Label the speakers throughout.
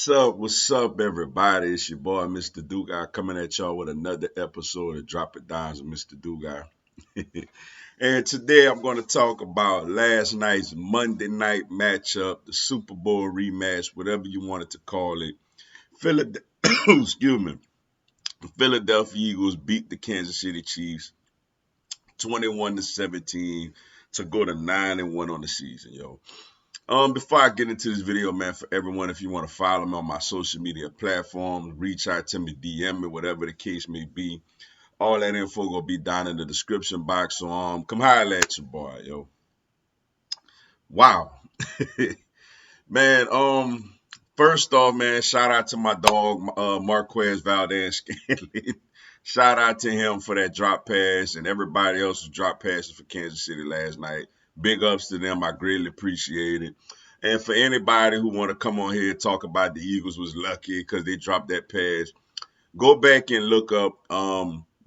Speaker 1: What's up, everybody? It's your boy, Mr. Dugai, coming at y'all with another episode of Drop It Downs with Mr. Dugai. And today I'm going to talk about last night's Monday night matchup, the Super Bowl rematch, whatever you wanted to call it. Philadelphia, excuse me, Philadelphia Eagles beat the Kansas City Chiefs 21-17 to go to 9-1 on the season, yo. Before I get into this video, man, for everyone, if you want to follow me on my social media platforms, reach out to me, DM me, whatever the case may be. All that info gonna be down in the description box. So come holler at your boy, yo. Wow. Man, first off, man, shout out to my dog, Marquez Valdez Scanlon. Shout out to him for that drop pass and everybody else who dropped passes for Kansas City last night. Big ups to them. I greatly appreciate it. And for anybody who want to come on here and talk about the Eagles was lucky because they dropped that pass, go back and look up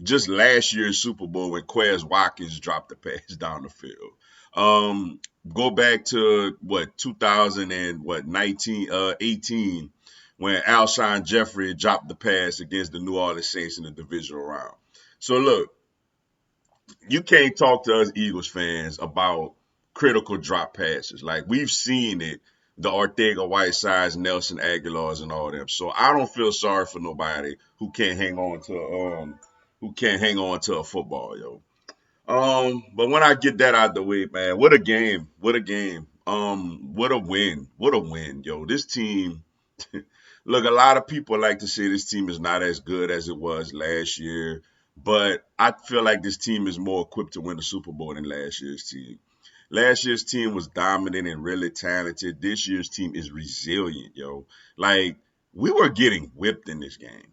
Speaker 1: just last year's Super Bowl when Quez Watkins dropped the pass down the field. Go back to what 2000 and what 18 when Alshon Jeffrey dropped the pass against the New Orleans Saints in the divisional round. So look, you can't talk to us Eagles fans about critical drop passes. Like we've seen it, the Ortega Whitesides, Nelson Aguilars, and all them. So I don't feel sorry for nobody who can't hang on to a football, yo. But when I get that out the way, man, what a game. What a game. What a win. What a win, yo. This team look, a lot of people like to say this team is not as good as it was last year, but I feel like this team is more equipped to win the Super Bowl than last year's team. Last year's team was dominant and really talented. This year's team is resilient, yo. Like, we were getting whipped in this game.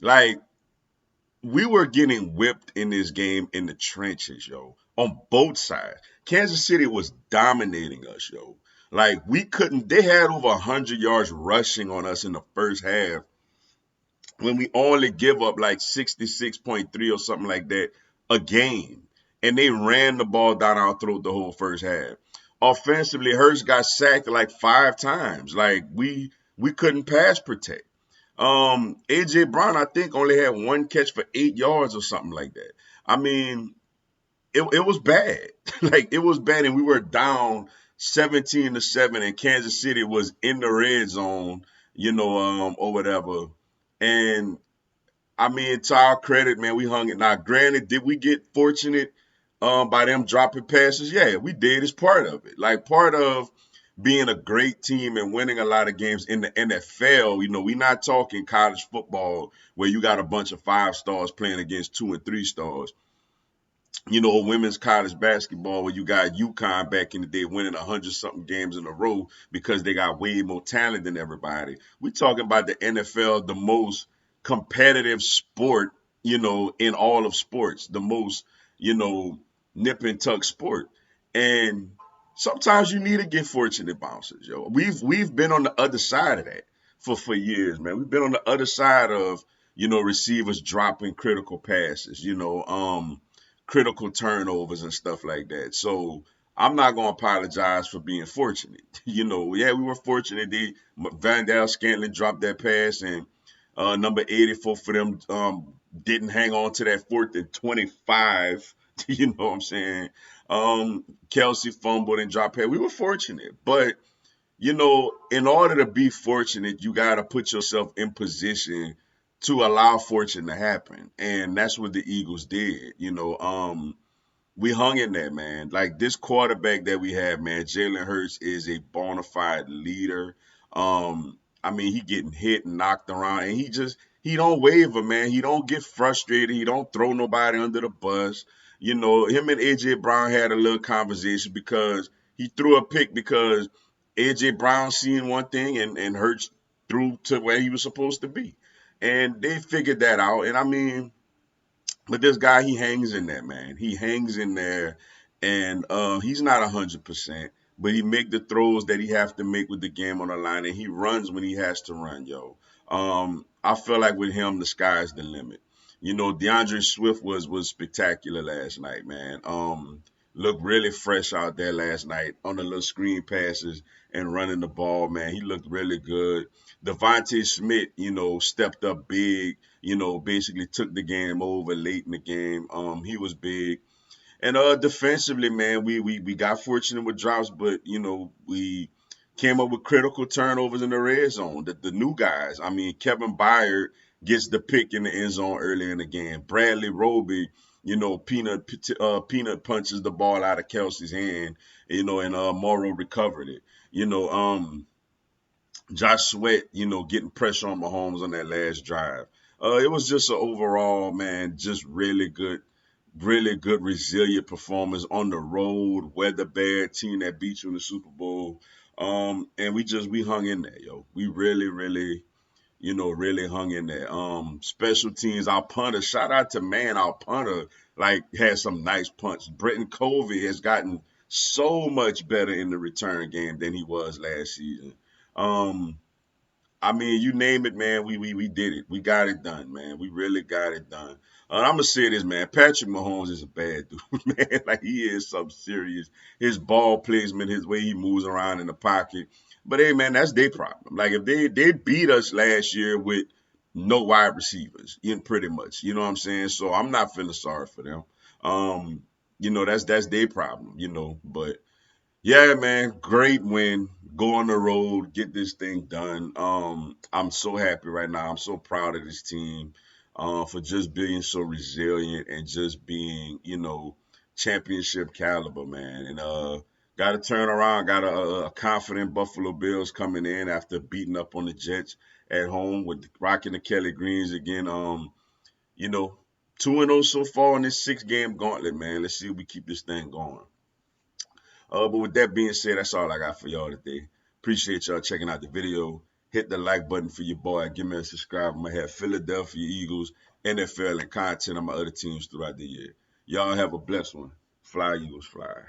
Speaker 1: Like, we were getting whipped in this game in the trenches, yo, on both sides. Kansas City was dominating us, yo. Like, we couldn't, they had over 100 yards rushing on us in the first half when we only give up like 66.3 or something like that a game. And they ran the ball down our throat the whole first half. Offensively, Hurts got sacked like 5 times. Like we couldn't pass protect. AJ Brown, I think, only had one catch for 8 yards or something like that. I mean, it was bad. Like it was bad, and we were down 17-7, and Kansas City was in the red zone, or whatever. And I mean, to our credit, man, we hung it. Now, granted, did we get fortunate by them dropping passes? Yeah, we did. It's part of it. Like part of being a great team and winning a lot of games in the NFL. We're not talking college football where you got a bunch of 5 stars playing against 2 and 3 stars. Women's college basketball where you got UConn back in the day winning 100-something games in a row because they got way more talent than everybody. We talking about the NFL, the most competitive sport, in all of sports, the most, nip and tuck sport. And sometimes you need to get fortunate bounces, yo. We've been on the other side of that for years, man. We've been on the other side of, receivers dropping critical passes, critical turnovers and stuff like that. So I'm not gonna apologize for being fortunate. Yeah, we were fortunate. Vandal Scanlon dropped that pass, and number 84 for them didn't hang on to that 4th and 25. You know what I'm saying? Kelsey fumbled and dropped pass. We were fortunate, but in order to be fortunate, you got to put yourself in position to allow fortune to happen. And that's what the Eagles did. We hung in there, man. Like this quarterback that we have, man, Jalen Hurts is a bona fide leader. I mean, he getting hit and knocked around, and he don't waver, man. He don't get frustrated. He don't throw nobody under the bus. Him and AJ Brown had a little conversation because he threw a pick because AJ Brown seen one thing and Hurts threw to where he was supposed to be. And they figured that out. And I mean, but this guy, he hangs in there, man. He hangs in there, and he's not 100%, but he make the throws that he have to make with the game on the line, and he runs when he has to run, yo. I feel like with him, the sky's the limit. DeAndre Swift was spectacular last night, man. looked really fresh out there last night on the little screen passes and running the ball, man. He looked really good. Devontae Smith, stepped up big, basically took the game over late in the game. He was big. And defensively, man, we got fortunate with drops, but we came up with critical turnovers in the red zone. The new guys, I mean, Kevin Byard gets the pick in the end zone early in the game. Bradley Roby, peanut punches the ball out of Kelsey's hand, and Morrow recovered it. Josh Sweat, getting pressure on Mahomes on that last drive. It was just an overall, man, just really good, resilient performance on the road, weather bad team that beat you in the Super Bowl. And we hung in there, yo. We really, really, really hung in there. Special teams, our punter, shout out to our punter, like had some nice punts. Britton Covey has gotten so much better in the return game than he was last season. Um, I mean, you name it, man. We did it. We got it done, man. We really got it done. I'm gonna say this, man. Patrick Mahomes is a bad dude, man. Like he is something serious. His ball placement, his way he moves around in the pocket. But hey, man, that's their problem. Like if they beat us last year with no wide receivers, pretty much. You know what I'm saying? So I'm not feeling sorry for them. Um, that's their problem. But yeah, man, great win. Go on the road, get this thing done. I'm so happy right now. I'm so proud of this team for just being so resilient and just being, championship caliber, man. And got to turn around. Got a confident Buffalo Bills coming in after beating up on the Jets at home with rocking the Kelly Greens again. You know, 2-0 so far in this 6-game gauntlet, man. Let's see if we keep this thing going. But with that being said, that's all I got for y'all today. Appreciate y'all checking out the video. Hit the like button for your boy. Give me a subscribe. I'm going to have Philadelphia Eagles, NFL, and content on my other teams throughout the year. Y'all have a blessed one. Fly, Eagles, fly.